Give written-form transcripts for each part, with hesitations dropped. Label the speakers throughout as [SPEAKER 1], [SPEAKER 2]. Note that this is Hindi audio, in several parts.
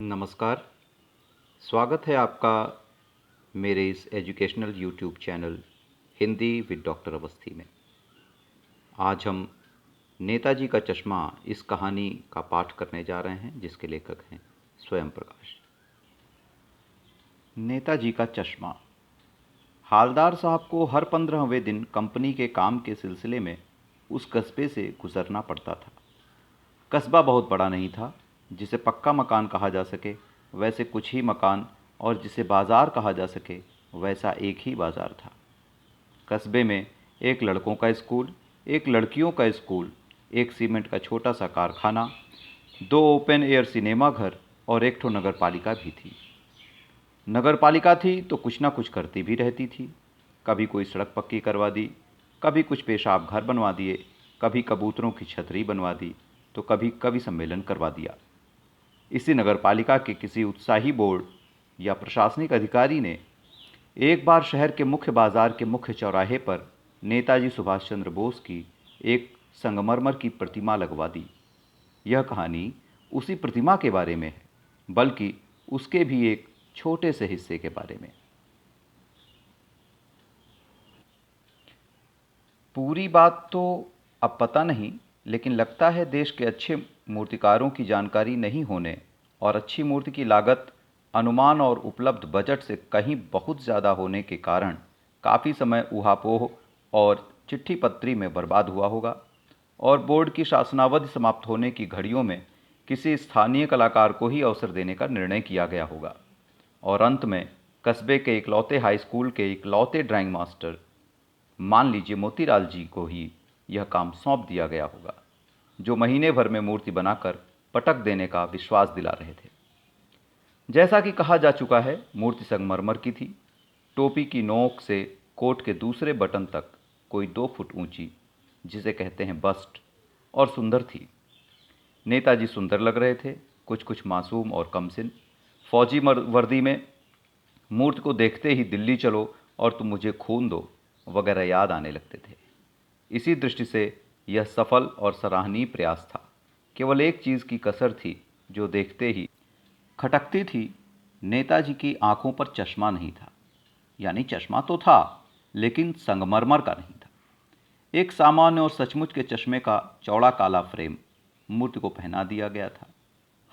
[SPEAKER 1] नमस्कार। स्वागत है आपका मेरे इस educational YouTube channel Hindi with doctor Awasthi में। आज हम नेताजी का चश्मा इस कहानी का पाठ करने जा रहे हैं जिसके लेखक हैं स्वयं प्रकाश। नेताजी का चश्मा। हालदार साहब को हर 15वें दिन कंपनी के काम के सिलसिले में उस कस्बे से गुजरना पड़ता था। कस्बा बहुत बड़ा नहीं था, जिसे पक्का मकान कहा जा सके वैसे कुछ ही मकान, और जिसे बाज़ार कहा जा सके वैसा एक ही बाज़ार था। कस्बे में एक लड़कों का स्कूल, एक लड़कियों का स्कूल, एक सीमेंट का छोटा सा कारखाना, 2 ओपन एयर सिनेमा घर और एक ठो नगर पालिका भी थी। नगर पालिका थी तो कुछ ना कुछ करती भी रहती थी। कभी कोई सड़क पक्की करवा दी, कभी कुछ पेशाब घर बनवा दिए, कभी कबूतरों की छतरी बनवा दी, तो कभी कवि सम्मेलन करवा दिया। इसी नगरपालिका के किसी उत्साही बोर्ड या प्रशासनिक अधिकारी ने एक बार शहर के मुख्य बाजार के मुख्य चौराहे पर नेताजी सुभाष चंद्र बोस की एक संगमरमर की प्रतिमा लगवा दी। यह कहानी उसी प्रतिमा के बारे में है, बल्कि उसके भी एक छोटे से हिस्से के बारे में। पूरी बात तो अब पता नहीं, लेकिन लगता है देश के अच्छे मूर्तिकारों की जानकारी नहीं होने और अच्छी मूर्ति की लागत अनुमान और उपलब्ध बजट से कहीं बहुत ज़्यादा होने के कारण काफ़ी समय ऊहापोह और चिट्ठी पत्री में बर्बाद हुआ होगा, और बोर्ड की शासनावधि समाप्त होने की घड़ियों में किसी स्थानीय कलाकार को ही अवसर देने का निर्णय किया गया होगा, और अंत में कस्बे के इकलौते हाई स्कूल के इकलौते ड्राइंग मास्टर, मान लीजिए मोतीलाल जी को ही यह काम सौंप दिया गया होगा, जो महीने भर में मूर्ति बनाकर पटक देने का विश्वास दिला रहे थे। जैसा कि कहा जा चुका है, मूर्ति संगमरमर की थी। टोपी की नोक से कोट के दूसरे बटन तक कोई 2 फुट ऊंची, जिसे कहते हैं बस्ट, और सुंदर थी। नेताजी सुंदर लग रहे थे, कुछ कुछ मासूम और कमसिन। फौजी वर्दी में मूर्ति को देखते ही दिल्ली चलो और तुम मुझे खून दो वगैरह याद आने लगते थे। इसी दृष्टि से यह सफल और सराहनीय प्रयास था। केवल एक चीज़ की कसर थी जो देखते ही खटकती थी। नेताजी की आंखों पर चश्मा नहीं था। यानी चश्मा तो था, लेकिन संगमरमर का नहीं था। एक सामान्य और सचमुच के चश्मे का चौड़ा काला फ्रेम मूर्ति को पहना दिया गया था।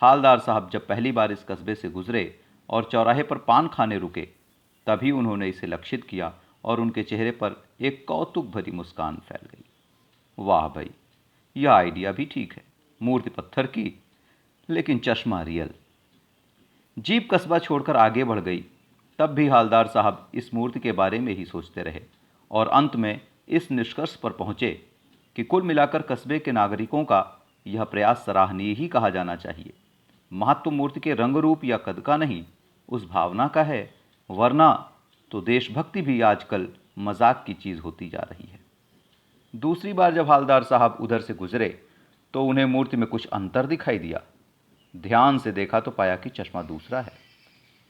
[SPEAKER 1] हालदार साहब जब पहली बार इस कस्बे से गुजरे और चौराहे पर पान खाने रुके, तभी उन्होंने इसे लक्षित किया और उनके चेहरे पर एक कौतुक भरी मुस्कान फैल गई। वाह भाई, यह आइडिया भी ठीक है। मूर्ति पत्थर की, लेकिन चश्मा रियल। जीप कस्बा छोड़कर आगे बढ़ गई। तब भी हालदार साहब इस मूर्ति के बारे में ही सोचते रहे और अंत में इस निष्कर्ष पर पहुंचे कि कुल मिलाकर कस्बे के नागरिकों का यह प्रयास सराहनीय ही कहा जाना चाहिए। महत्व मूर्ति के रंग रूप या कद का नहीं, उस भावना का है, वरना तो देशभक्ति भी आजकल मजाक की चीज़ होती जा रही है। दूसरी बार जब हालदार साहब उधर से गुजरे तो उन्हें मूर्ति में कुछ अंतर दिखाई दिया। ध्यान से देखा तो पाया कि चश्मा दूसरा है।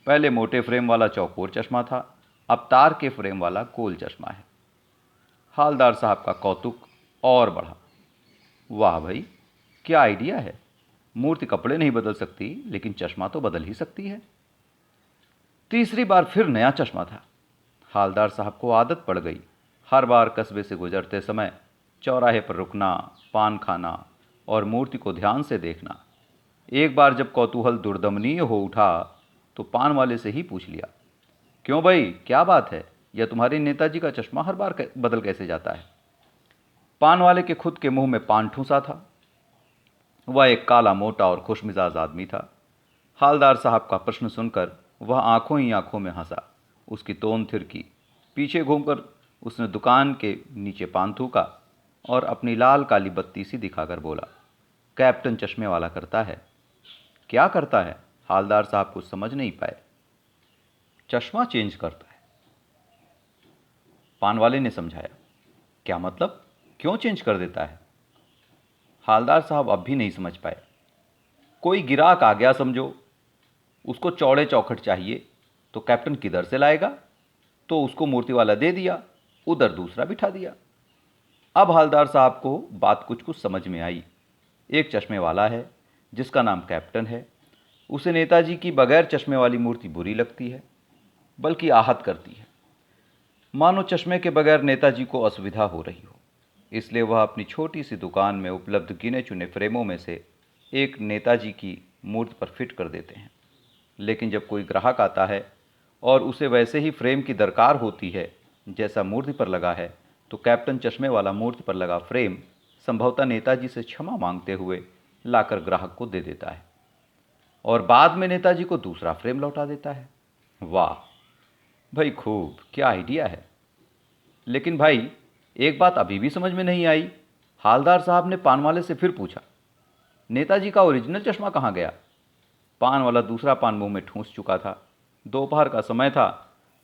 [SPEAKER 1] पहले मोटे फ्रेम वाला चौकोर चश्मा था, अब तार के फ्रेम वाला गोल चश्मा है। हालदार साहब का कौतुक और बढ़ा। वाह भाई, क्या आइडिया है। मूर्ति कपड़े नहीं बदल सकती, लेकिन चश्मा तो बदल ही सकती है। तीसरी बार फिर नया चश्मा था। हालदार साहब को आदत पड़ गई हर बार कस्बे से गुजरते समय चौराहे पर रुकना, पान खाना और मूर्ति को ध्यान से देखना। एक बार जब कौतूहल दुर्दमनीय हो उठा तो पान वाले से ही पूछ लिया, क्यों भाई, क्या बात है, यह तुम्हारे नेताजी का चश्मा हर बार बदल कैसे जाता है। पान वाले के खुद के मुंह में पान ठूंसा था। वह एक काला मोटा और खुशमिजाज आदमी था। हालदार साहब का प्रश्न सुनकर वह आंखों ही आंखों में हंसा। उसकी तोन थिरकी। पीछे घूमकर उसने दुकान के नीचे पान थूका और अपनी लाल काली बत्ती सी दिखाकर बोला, कैप्टन चश्मे वाला करता है। क्या करता है? हालदार साहब कुछ समझ नहीं पाए। चश्मा चेंज करता है, पान वाले ने समझाया। क्या मतलब? क्यों चेंज कर देता है? हालदार साहब अब भी नहीं समझ पाए। कोई गिराक आ गया समझो, उसको चौड़े चौखट चाहिए, तो कैप्टन किधर से लाएगा? तो उसको मूर्ति वाला दे दिया, उधर दूसरा बिठा दिया। अब हालदार साहब को बात कुछ कुछ समझ में आई। एक चश्मे वाला है जिसका नाम कैप्टन है, उसे नेताजी की बगैर चश्मे वाली मूर्ति बुरी लगती है, बल्कि आहत करती है, मानो चश्मे के बगैर नेताजी को असुविधा हो रही हो। इसलिए वह अपनी छोटी सी दुकान में उपलब्ध गिने चुने फ्रेमों में से एक नेताजी की मूर्ति पर फिट कर देते हैं। लेकिन जब कोई ग्राहक आता है और उसे वैसे ही फ्रेम की दरकार होती है जैसा मूर्ति पर लगा है, तो कैप्टन चश्मे वाला मूर्ति पर लगा फ्रेम संभवतः नेताजी से क्षमा मांगते हुए लाकर ग्राहक को दे देता है और बाद में नेताजी को दूसरा फ्रेम लौटा देता है। वाह भाई, खूब, क्या आइडिया है। लेकिन भाई, एक बात अभी भी समझ में नहीं आई। हालदार साहब ने पान वाले से फिर पूछा, नेताजी का ओरिजिनल चश्मा कहाँ गया? पान वाला दूसरा पान मुंह में ठूंस चुका था। दोपहर का समय था,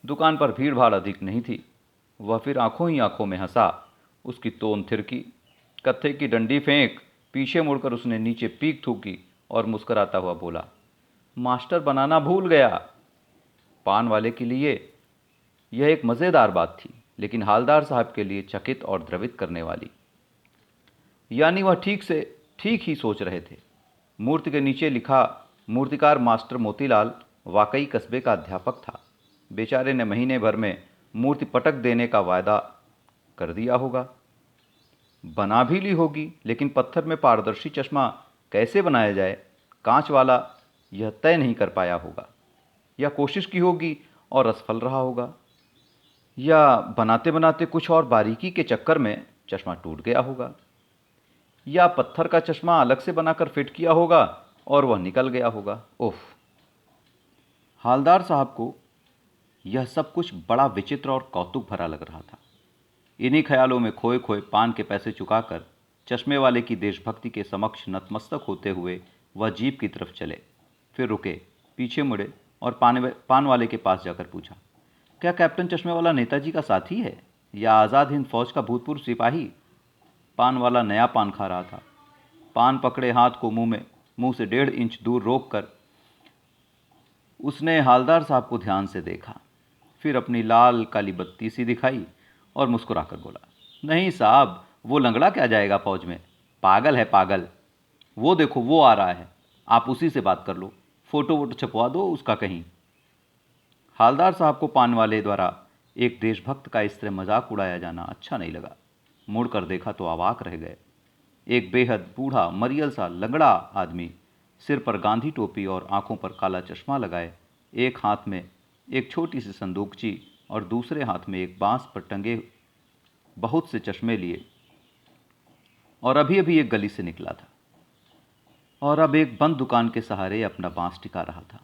[SPEAKER 1] दुकान पर भीड़ भाड़ अधिक नहीं थी। वह फिर आंखों ही आंखों में हंसा। उसकी तोन थिरकी, कत्थे की डंडी फेंक, पीछे मुड़कर उसने नीचे पीक थूकी और मुस्कुराता हुआ बोला, मास्टर बनाना भूल गया। पान वाले के लिए यह एक मज़ेदार बात थी, लेकिन हालदार साहब के लिए चकित और द्रवित करने वाली। यानी वह ठीक ही सोच रहे थे। मूर्ति के नीचे लिखा, मूर्तिकार मास्टर मोतीलाल वाकई कस्बे का अध्यापक था। बेचारे ने महीने भर में मूर्ति पटक देने का वायदा कर दिया होगा, बना भी ली होगी, लेकिन पत्थर में पारदर्शी चश्मा कैसे बनाया जाए, कांच वाला, यह तय नहीं कर पाया होगा। या कोशिश की होगी और असफल रहा होगा, या बनाते बनाते कुछ और बारीकी के चक्कर में चश्मा टूट गया होगा, या पत्थर का चश्मा अलग से बनाकर फिट किया होगा और वह निकल गया होगा। ओह! हालदार साहब को यह सब कुछ बड़ा विचित्र और कौतुक भरा लग रहा था। इन्हीं ख्यालों में खोए खोए पान के पैसे चुकाकर चश्मे वाले की देशभक्ति के समक्ष नतमस्तक होते हुए वह जीप की तरफ चले। फिर रुके, पीछे मुड़े और पान वाले के पास जाकर पूछा, क्या कैप्टन चश्मे वाला नेताजी का साथी है या आज़ाद हिंद फौज का भूतपूर्व सिपाही? पान वाला नया पान खा रहा था। पान पकड़े हाथ को मुंह से 1.5 इंच दूर रोककर उसने हालदार साहब को ध्यान से देखा, फिर अपनी लाल काली बत्ती सी दिखाई और मुस्कुराकर बोला, नहीं साहब, वो लंगड़ा क्या जाएगा फौज में, पागल है पागल। वो देखो, वो आ रहा है, आप उसी से बात कर लो, फोटो वोटो छपवा दो उसका कहीं। हालदार साहब को पान वाले द्वारा एक देशभक्त का इस तरह मजाक उड़ाया जाना अच्छा नहीं लगा। मुड़कर देखा तो अवाक रह गए। एक बेहद बूढ़ा मरियल सा लंगड़ा आदमी, सिर पर गांधी टोपी और आंखों पर काला चश्मा लगाए, एक हाथ में एक छोटी सी संदूकची और दूसरे हाथ में एक बांस पर टंगे बहुत से चश्मे लिए, और अभी अभी एक गली से निकला था और अब एक बंद दुकान के सहारे अपना बांस टिका रहा था।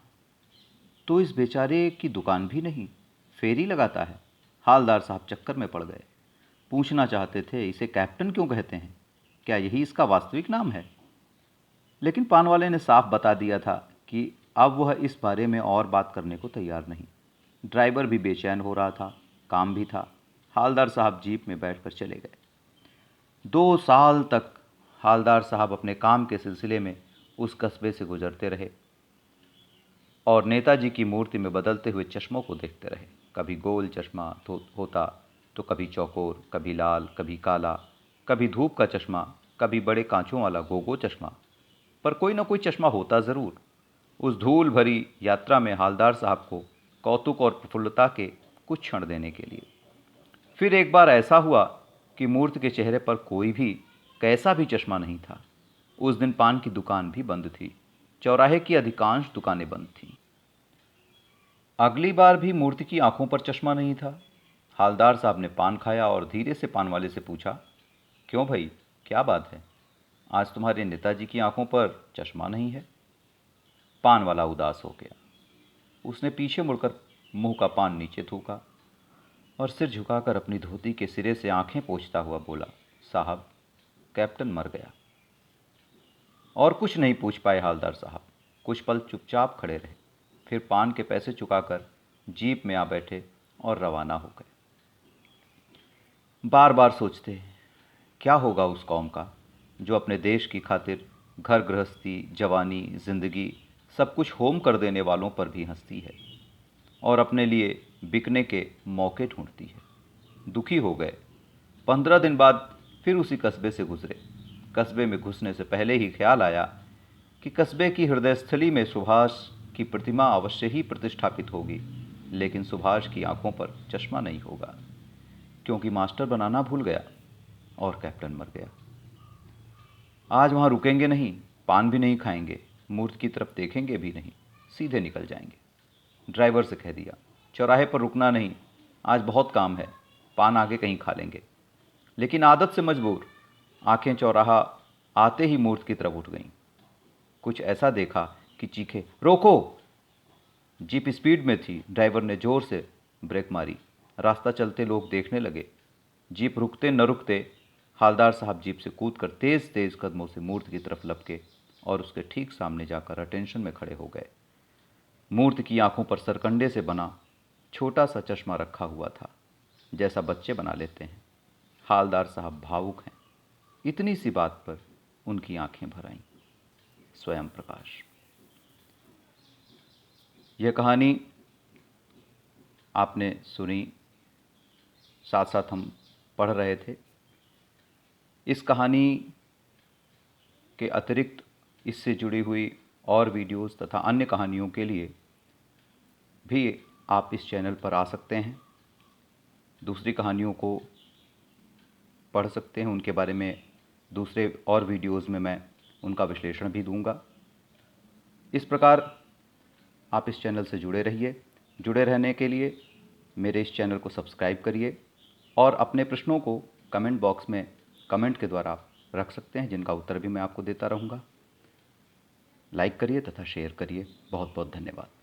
[SPEAKER 1] तो इस बेचारे की दुकान भी नहीं, फेरी लगाता है। हालदार साहब चक्कर में पड़ गए। पूछना चाहते थे, इसे कैप्टन क्यों कहते हैं? क्या यही इसका वास्तविक नाम है? लेकिन पान वाले ने साफ बता दिया था कि अब वह इस बारे में और बात करने को तैयार नहीं। ड्राइवर भी बेचैन हो रहा था, काम भी था। हालदार साहब जीप में बैठकर चले गए। 2 साल तक हालदार साहब अपने काम के सिलसिले में उस कस्बे से गुजरते रहे और नेताजी की मूर्ति में बदलते हुए चश्मों को देखते रहे। कभी गोल चश्मा होता तो कभी चौकोर, कभी लाल, कभी काला, कभी धूप का चश्मा, कभी बड़े कांचों वाला गोगो चश्मा, पर कोई ना कोई चश्मा होता ज़रूर। उस धूल भरी यात्रा में हालदार साहब को कौतुक और प्रफुल्लता के कुछ क्षण देने के लिए। फिर एक बार ऐसा हुआ कि मूर्ति के चेहरे पर कोई भी कैसा भी चश्मा नहीं था। उस दिन पान की दुकान भी बंद थी। चौराहे की अधिकांश दुकानें बंद थीं। अगली बार भी मूर्ति की आंखों पर चश्मा नहीं था। हालदार साहब ने पान खाया और धीरे से पान वाले से पूछा, क्यों भाई, क्या बात है? आज तुम्हारे नेताजी की आंखों पर चश्मा नहीं है? पान वाला उदास हो गया। उसने पीछे मुड़कर मुंह का पान नीचे थूका और सिर झुकाकर अपनी धोती के सिरे से आंखें पोंछता हुआ बोला, साहब, कैप्टन मर गया। और कुछ नहीं पूछ पाए हालदार साहब। कुछ पल चुपचाप खड़े रहे, फिर पान के पैसे चुकाकर जीप में आ बैठे और रवाना हो गए। बार बार सोचते, क्या होगा उस कौम का जो अपने देश की खातिर घर गृहस्थी, जवानी, जिंदगी सब कुछ होम कर देने वालों पर भी हंसती है और अपने लिए बिकने के मौके ढूंढती है। दुखी हो गए। 15 दिन बाद फिर उसी कस्बे से गुजरे। कस्बे में घुसने से पहले ही ख्याल आया कि कस्बे की हृदयस्थली में सुभाष की प्रतिमा अवश्य ही प्रतिष्ठापित होगी, लेकिन सुभाष की आंखों पर चश्मा नहीं होगा, क्योंकि मास्टर बनाना भूल गया और कैप्टन मर गया। आज वहां रुकेंगे नहीं, पान भी नहीं खाएंगे, मूर्ति की तरफ देखेंगे भी नहीं, सीधे निकल जाएंगे। ड्राइवर से कह दिया, चौराहे पर रुकना नहीं, आज बहुत काम है, पान आगे कहीं खा लेंगे। लेकिन आदत से मजबूर आंखें चौराहा आते ही मूर्ति की तरफ उठ गईं। कुछ ऐसा देखा कि चीखे, रोको। जीप स्पीड में थी। ड्राइवर ने जोर से ब्रेक मारी। रास्ता चलते लोग देखने लगे। जीप रुकते न रुकते हालदार साहब जीप से कूदकर तेज तेज कदमों से मूर्ति की तरफ लपके और उसके ठीक सामने जाकर अटेंशन में खड़े हो गए। मूर्ति की आंखों पर सरकंडे से बना छोटा सा चश्मा रखा हुआ था, जैसा बच्चे बना लेते हैं। हालदार साहब भावुक हैं। इतनी सी बात पर उनकी आंखें भर आईं। स्वयं प्रकाश। यह कहानी आपने सुनी, साथ साथ हम पढ़ रहे थे। इस कहानी के अतिरिक्त इससे जुड़ी हुई और वीडियोस तथा अन्य कहानियों के लिए भी आप इस चैनल पर आ सकते हैं, दूसरी कहानियों को पढ़ सकते हैं। उनके बारे में दूसरे और वीडियोस में मैं उनका विश्लेषण भी दूंगा। इस प्रकार आप इस चैनल से जुड़े रहिए। जुड़े रहने के लिए मेरे इस चैनल को सब्सक्राइब करिए और अपने प्रश्नों को कमेंट बॉक्स में कमेंट के द्वारा आप रख सकते हैं, जिनका उत्तर भी मैं आपको देता रहूँगा। लाइक करिए तथा शेयर करिए। बहुत बहुत धन्यवाद।